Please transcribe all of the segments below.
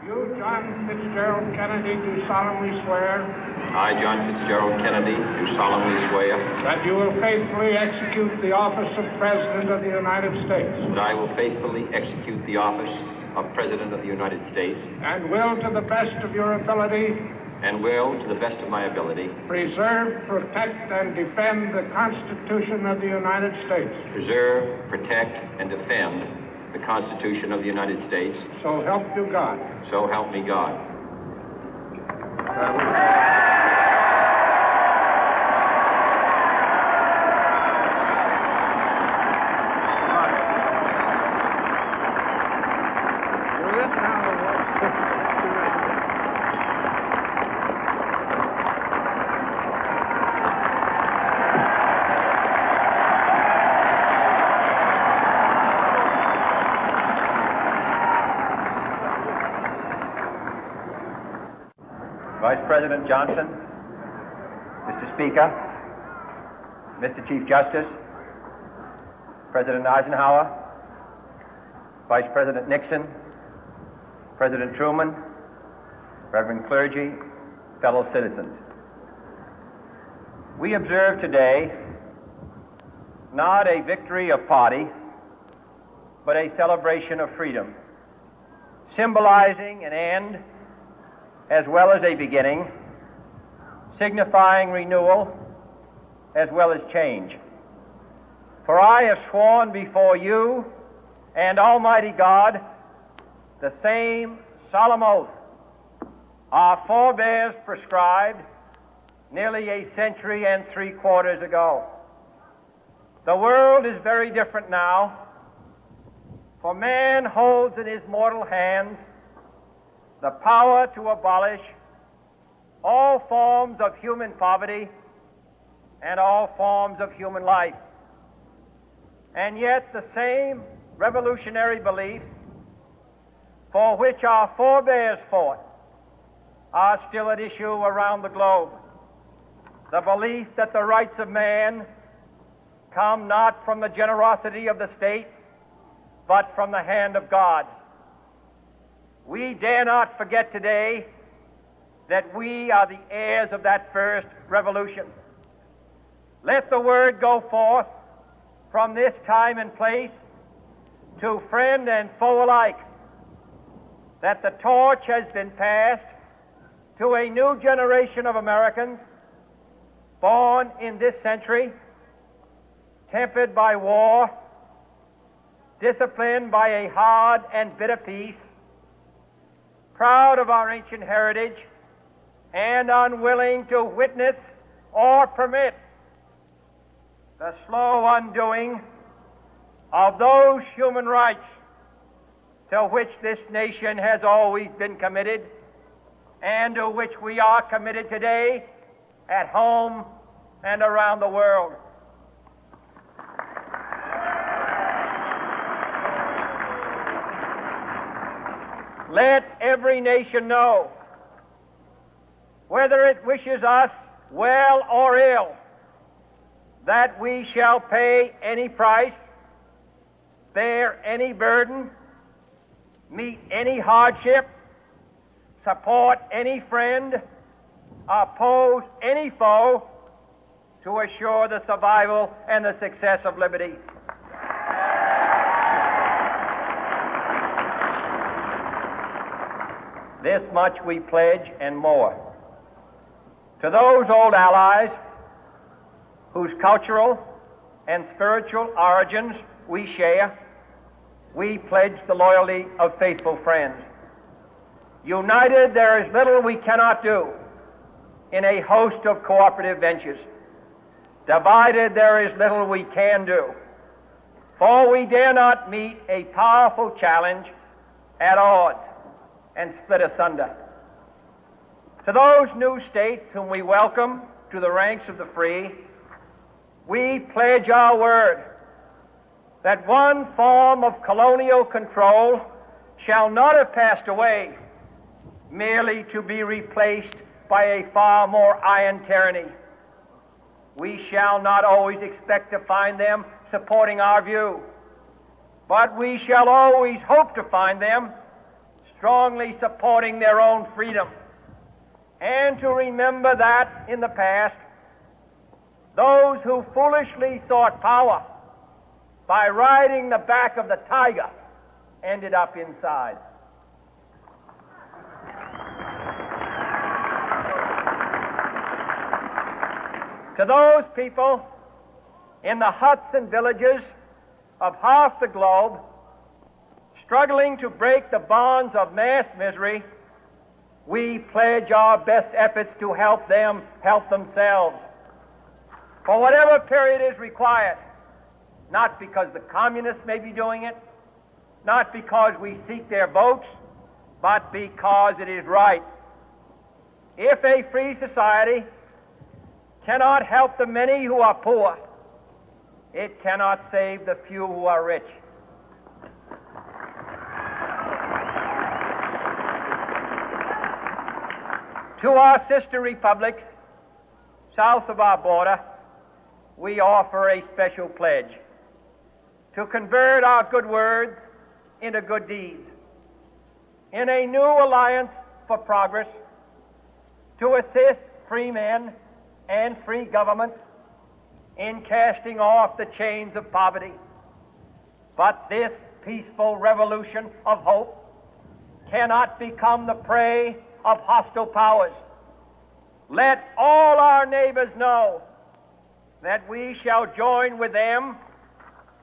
You, John Fitzgerald Kennedy, do solemnly swear. I, John Fitzgerald Kennedy, do solemnly swear. That you will faithfully execute the office of President of the United States. That I will faithfully execute the office of President of the United States. And will, to the best of your ability. And will, to the best of my ability. Preserve, protect, and defend the Constitution of the United States. Preserve, protect, and defend the Constitution of the United States. So help you God. So help me God. Vice President Johnson, Mr. Speaker, Mr. Chief Justice, President Eisenhower, Vice President Nixon, President Truman, Reverend clergy, fellow citizens. We observe today not a victory of party, but a celebration of freedom, symbolizing an end as well as a beginning, signifying renewal as well as change. For I have sworn before you and Almighty God the same solemn oath our forebears prescribed nearly a century and 3/4 ago. The world is very different now, for man holds in his mortal hands the power to abolish all forms of human poverty and all forms of human life. And yet the same revolutionary beliefs for which our forebears fought are still at issue around the globe. The belief that the rights of man come not from the generosity of the state, but from the hand of God. We dare not forget today that we are the heirs of that first revolution. Let the word go forth from this time and place to friend and foe alike that the torch has been passed to a new generation of Americans born in this century, tempered by war, disciplined by a hard and bitter peace, proud of our ancient heritage, and unwilling to witness or permit the slow undoing of those human rights to which this nation has always been committed and to which we are committed today at home and around the world. Let every nation know, whether it wishes us well or ill, that we shall pay any price, bear any burden, meet any hardship, support any friend, oppose any foe to assure the survival and the success of liberty. This much we pledge and more. To those old allies whose cultural and spiritual origins we share, we pledge the loyalty of faithful friends. United, there is little we cannot do in a host of cooperative ventures. Divided, there is little we can do, for we dare not meet a powerful challenge at odds and split asunder. To those new states whom we welcome to the ranks of the free, we pledge our word that one form of colonial control shall not have passed away, merely to be replaced by a far more iron tyranny. We shall not always expect to find them supporting our view, but we shall always hope to find them strongly supporting their own freedom, and to remember that in the past, those who foolishly sought power by riding the back of the tiger ended up inside. To those people in the huts and villages of half the globe struggling to break the bonds of mass misery, we pledge our best efforts to help them help themselves for whatever period is required, not because the communists may be doing it, not because we seek their votes, but because it is right. If a free society cannot help the many who are poor, it cannot save the few who are rich. To our sister republics south of our border, we offer a special pledge to convert our good words into good deeds, in a new alliance for progress, to assist free men and free governments in casting off the chains of poverty. But this peaceful revolution of hope cannot become the prey of hostile powers. Let all our neighbors know that we shall join with them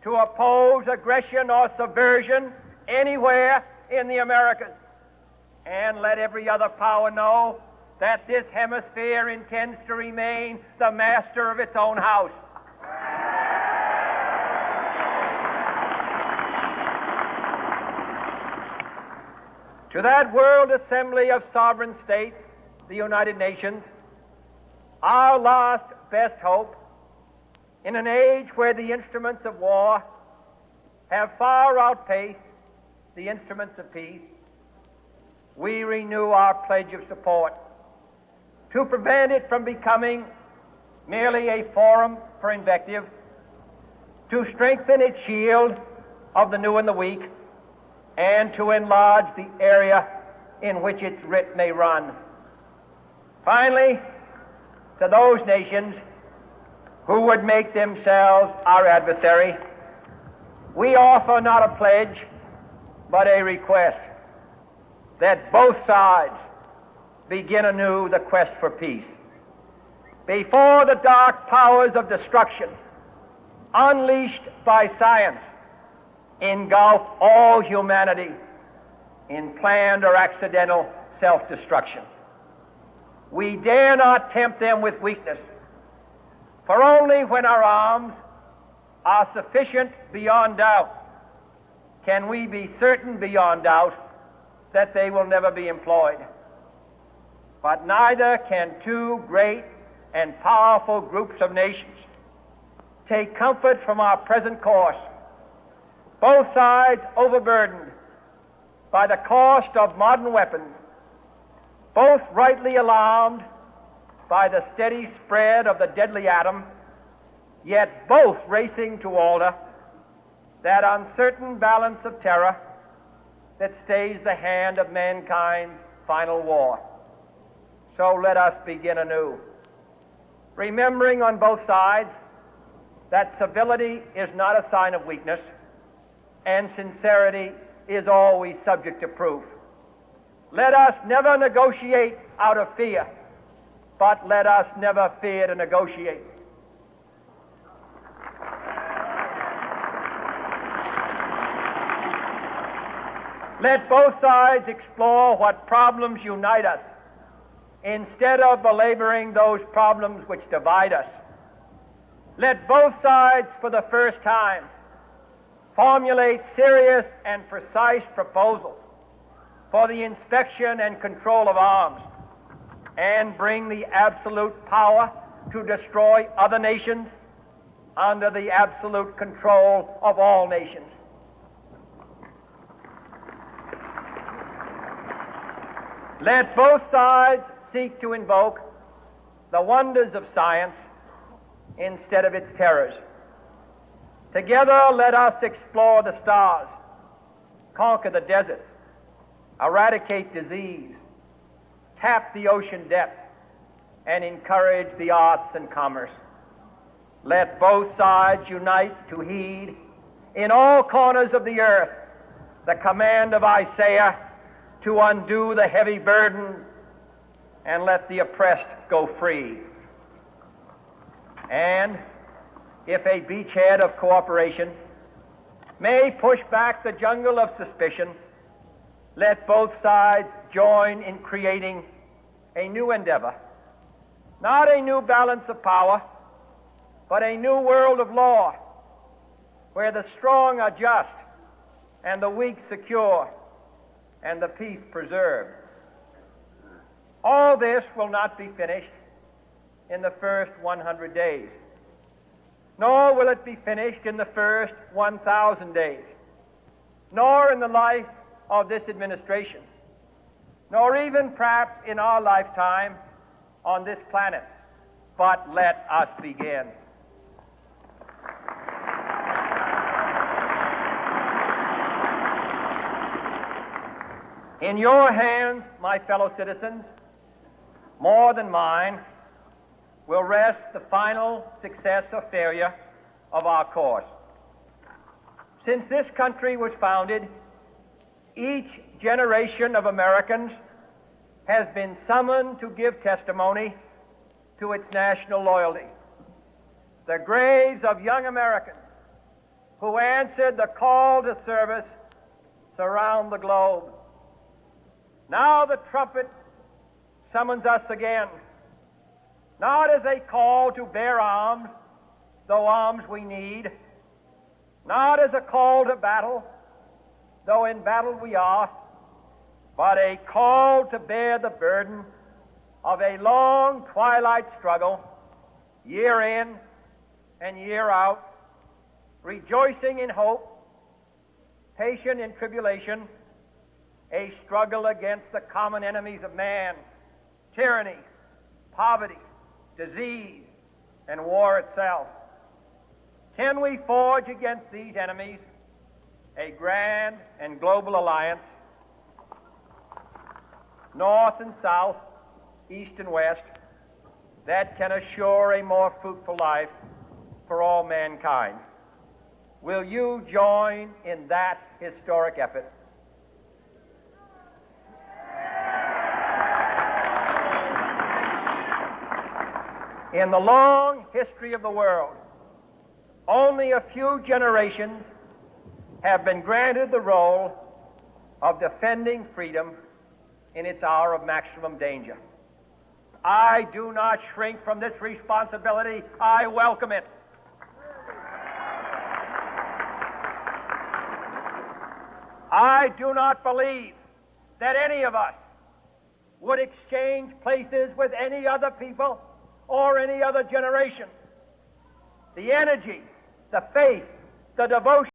to oppose aggression or subversion anywhere in the Americas. And let every other power know that this hemisphere intends to remain the master of its own house. To that World Assembly of Sovereign States, the United Nations, our last best hope, in an age where the instruments of war have far outpaced the instruments of peace, we renew our pledge of support to prevent it from becoming merely a forum for invective, to strengthen its shield of the new and the weak, and to enlarge the area in which its writ may run. Finally, to those nations who would make themselves our adversary, we offer not a pledge, but a request that both sides begin anew the quest for peace. Before the dark powers of destruction, unleashed by science, engulf all humanity in planned or accidental self-destruction, we dare not tempt them with weakness, for only when our arms are sufficient beyond doubt can we be certain beyond doubt that they will never be employed. But neither can two great and powerful groups of nations take comfort from our present course, both sides overburdened by the cost of modern weapons, both rightly alarmed by the steady spread of the deadly atom, yet both racing to alter that uncertain balance of terror that stays the hand of mankind's final war. So let us begin anew, remembering on both sides that civility is not a sign of weakness, and sincerity is always subject to proof. Let us never negotiate out of fear, but let us never fear to negotiate. Let both sides explore what problems unite us, instead of belaboring those problems which divide us. Let both sides, for the first time, formulate serious and precise proposals for the inspection and control of arms, and bring the absolute power to destroy other nations under the absolute control of all nations. Let both sides seek to invoke the wonders of science instead of its terrors. Together, let us explore the stars, conquer the deserts, eradicate disease, tap the ocean depth, and encourage the arts and commerce. Let both sides unite to heed in all corners of the earth the command of Isaiah to undo the heavy burden and let the oppressed go free. And if a beachhead of cooperation may push back the jungle of suspicion, let both sides join in creating a new endeavor, not a new balance of power, but a new world of law, where the strong are just and the weak secure and the peace preserved. All this will not be finished in the first 100 days, nor will it be finished in the first 1,000 days, nor in the life of this administration, nor even perhaps in our lifetime on this planet. But let us begin. In your hands, my fellow citizens, more than mine, will rest the final success or failure of our course. Since this country was founded, each generation of Americans has been summoned to give testimony to its national loyalty. The graves of young Americans who answered the call to service surround the globe. Now the trumpet summons us again, not as a call to bear arms, though arms we need, not as a call to battle, though in battle we are, but a call to bear the burden of a long twilight struggle, year in and year out, rejoicing in hope, patient in tribulation, a struggle against the common enemies of man, tyranny, poverty, disease, and war itself. Can we forge against these enemies a grand and global alliance, north and south, east and west, that can assure a more fruitful life for all mankind? Will you join in that historic effort? In the long history of the world, only a few generations have been granted the role of defending freedom in its hour of maximum danger. I do not shrink from this responsibility. I welcome it. I do not believe that any of us would exchange places with any other people or any other generation. The energy, the faith, the devotion